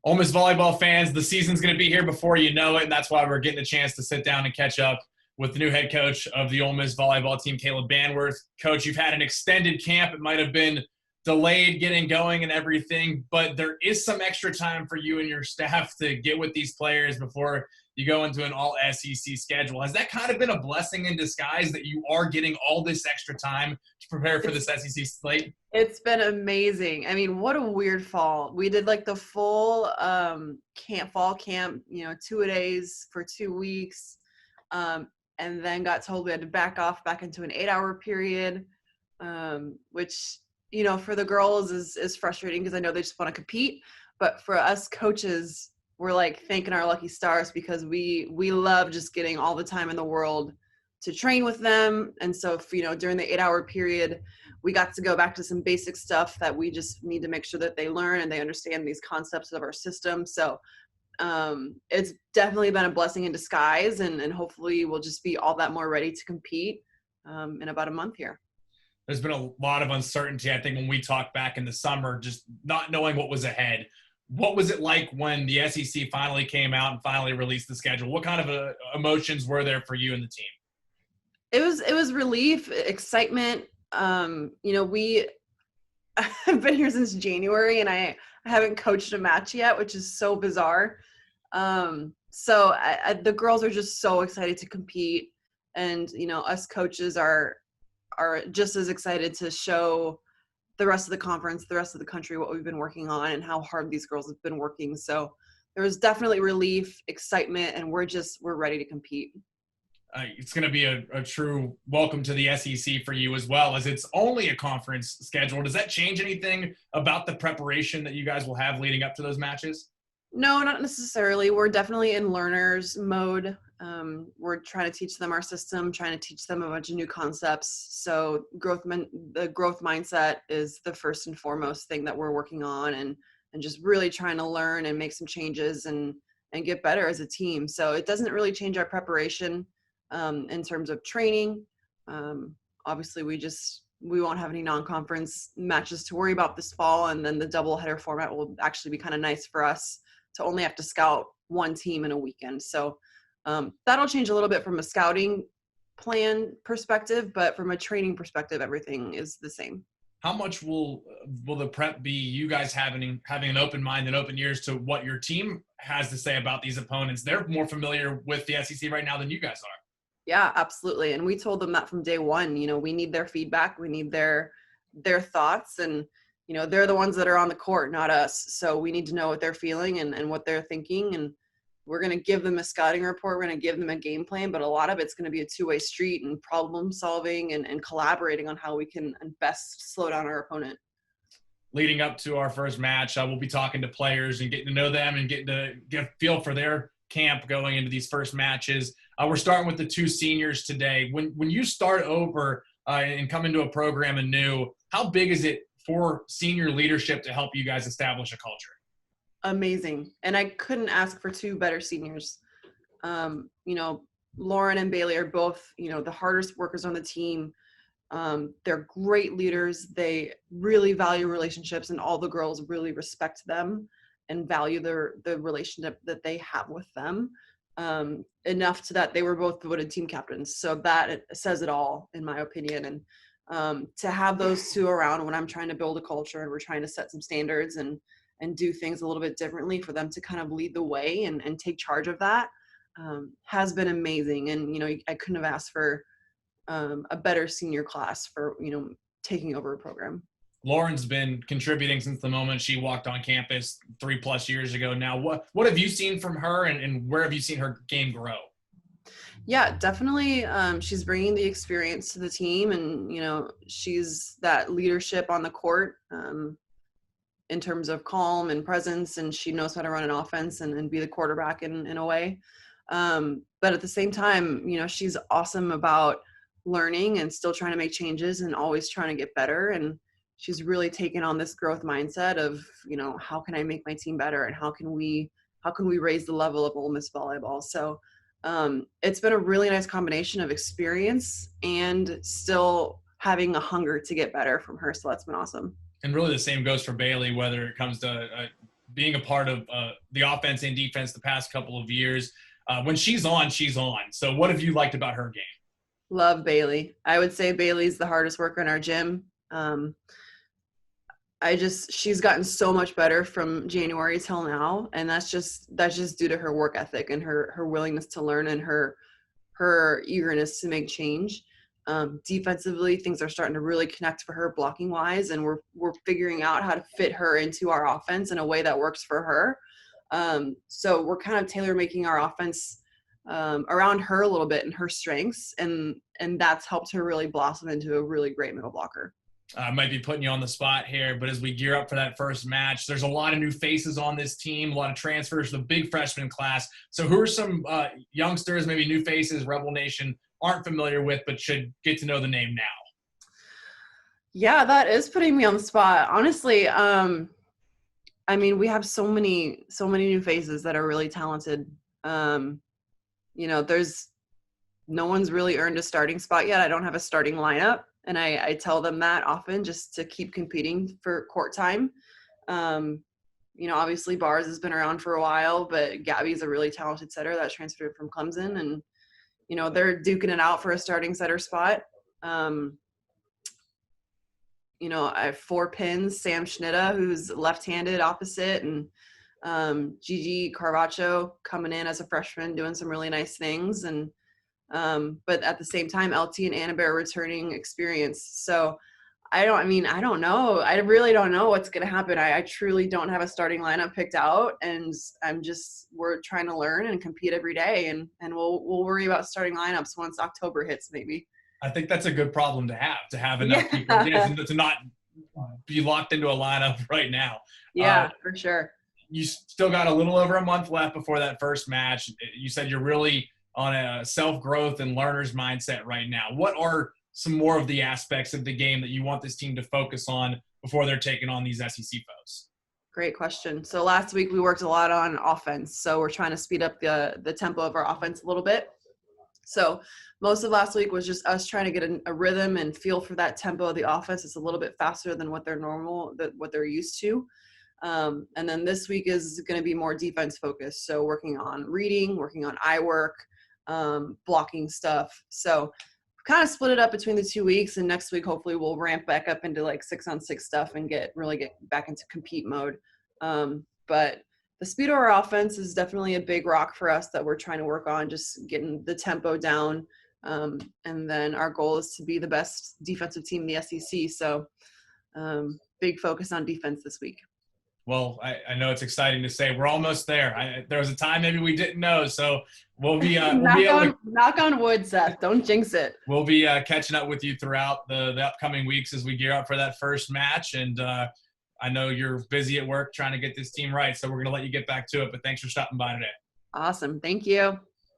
Ole Miss volleyball fans, the season's going to be here before you know it, and that's why we're getting a chance to sit down and catch up with the new head coach of the Ole Miss volleyball team, Kayla Banwarth. Coach, you've had an extended camp. It might have been delayed getting going and everything, but there is some extra time for you and your staff to get with these players before you go into an all-SEC schedule. Has that kind of been a blessing in disguise that you are getting all this extra time to prepare for this SEC slate? It's been amazing. I mean, what a weird fall. We did like the full fall camp, 2 days for 2 weeks, and then got told we had to back off back into an 8-hour period, which, for the girls is frustrating because I know they just want to compete. But for us coaches, we're like thanking our lucky stars because we love just getting all the time in the world to train with them. And so, during the 8-hour period, we got to go back to some basic stuff that we just need to make sure that they learn and they understand these concepts of our system. So it's definitely been a blessing in disguise, and hopefully we'll just be all that more ready to compete in about a month here. There's been a lot of uncertainty, I think, when we talked back in the summer, just not knowing what was ahead. What was it like when the SEC finally came out and finally released the schedule? What kind of emotions were there for you and the team? It was relief, excitement. We I've been here since January and I haven't coached a match yet, which is so bizarre. So the girls are just so excited to compete, and us coaches are just as excited to show the rest of the conference, the rest of the country, what we've been working on and how hard these girls have been working. So there was definitely relief, excitement, and we're ready to compete. It's going to be a true welcome to the SEC for you as well, as it's only a conference schedule. Does that change anything about the preparation that you guys will have leading up to those matches? No, not necessarily. We're definitely in learners mode. We're trying to teach them our system, trying to teach them a bunch of new concepts. So the growth mindset is the first and foremost thing that we're working on, and just really trying to learn and make some changes and get better as a team. So it doesn't really change our preparation in terms of training. Obviously, we won't have any non-conference matches to worry about this fall, and then the doubleheader format will actually be kind of nice for us to only have to scout one team in a weekend. So that'll change a little bit from a scouting plan perspective, but from a training perspective, everything is the same. How much will the prep be you guys having an open mind and open ears to what your team has to say about these opponents? They're more familiar with the SEC right now than you guys are. Yeah, absolutely. And we told them that from day one. We need their feedback. We need their thoughts. And, they're the ones that are on the court, not us. So we need to know what they're feeling and what they're thinking. And we're going to give them a scouting report. We're going to give them a game plan. But a lot of it's going to be a two-way street and problem solving and collaborating on how we can best slow down our opponent. Leading up to our first match, we'll be talking to players and getting to know them and getting to get a feel for their camp going into these first matches. We're starting with the two seniors today. When you start over and come into a program anew, how big is it for senior leadership to help you guys establish a culture? Amazing. And I couldn't ask for two better seniors. Lauren and Bailey are both, the hardest workers on the team. They're great leaders. They really value relationships, and all the girls really respect them and value the relationship that they have with them, enough to that they were both voted team captains. So that says it all, in my opinion. And to have those two around when I'm trying to build a culture and we're trying to set some standards and do things a little bit differently, for them to kind of lead the way and take charge of that has been amazing. And, I couldn't have asked for a better senior class for, taking over a program. Lauren's been contributing since the moment she walked on campus 3+ years ago now. What have you seen from her, and where have you seen her game grow? Yeah, definitely. She's bringing the experience to the team, and, she's that leadership on the court in terms of calm and presence, and she knows how to run an offense and be the quarterback in a way. But at the same time, she's awesome about learning and still trying to make changes and always trying to get better. And she's really taken on this growth mindset of, how can I make my team better, and how can we raise the level of Ole Miss volleyball? So it's been a really nice combination of experience and still having a hunger to get better from her. So that's been awesome. And really the same goes for Bailey, whether it comes to being a part of the offense and defense the past couple of years. When she's on, she's on. So what have you liked about her game? Love Bailey. I would say Bailey's the hardest worker in our gym. She's gotten so much better from January till now, and that's just due to her work ethic and her willingness to learn and her eagerness to make change. Defensively, things are starting to really connect for her blocking wise, and we're figuring out how to fit her into our offense in a way that works for her. So we're kind of tailor making our offense around her a little bit and her strengths, and that's helped her really blossom into a really great middle blocker. I might be putting you on the spot here, but as we gear up for that first match, there's a lot of new faces on this team, a lot of transfers, the big freshman class. So who are some youngsters, maybe new faces, Rebel Nation aren't familiar with, but should get to know the name now? Yeah, that is putting me on the spot. Honestly, I mean, we have so many new faces that are really talented. There's no one's really earned a starting spot yet. I don't have a starting lineup. And I tell them that often just to keep competing for court time. Obviously Bars has been around for a while, but Gabby's a really talented setter that transferred from Clemson. And, they're duking it out for a starting setter spot. I have 4 pins, Sam Schnitta, who's left-handed opposite, and Gigi Carvacho coming in as a freshman doing some really nice things. And but at the same time, LT and Annabelle are returning experience. So I don't know. I really don't know what's going to happen. I truly don't have a starting lineup picked out, and we're trying to learn and compete every day, and we'll worry about starting lineups once October hits, maybe. I think that's a good problem to have enough people to not be locked into a lineup right now. Yeah, for sure. You still got a little over a month left before that first match. You said you're really on a self-growth and learner's mindset right now. What are some more of the aspects of the game that you want this team to focus on before they're taking on these SEC foes? Great question. So last week we worked a lot on offense. So we're trying to speed up the tempo of our offense a little bit. So most of last week was just us trying to get a rhythm and feel for that tempo of the offense. It's a little bit faster than what they're used to. And then this week is going to be more defense focused. So working on reading, working on eye work, blocking stuff. So kind of split it up between the 2 weeks, and next week hopefully we'll ramp back up into like 6-on-6 stuff and get back into compete mode. But the speed of our offense is definitely a big rock for us that we're trying to work on, just getting the tempo down. And then our goal is to be the best defensive team in the SEC. So big focus on defense this week. Well, I know it's exciting to say we're almost there. There was a time maybe we didn't know, so we'll be knock on wood, Seth. Don't jinx it. We'll be catching up with you throughout the upcoming weeks as we gear up for that first match. And I know you're busy at work trying to get this team right, so we're going to let you get back to it. But thanks for stopping by today. Awesome. Thank you.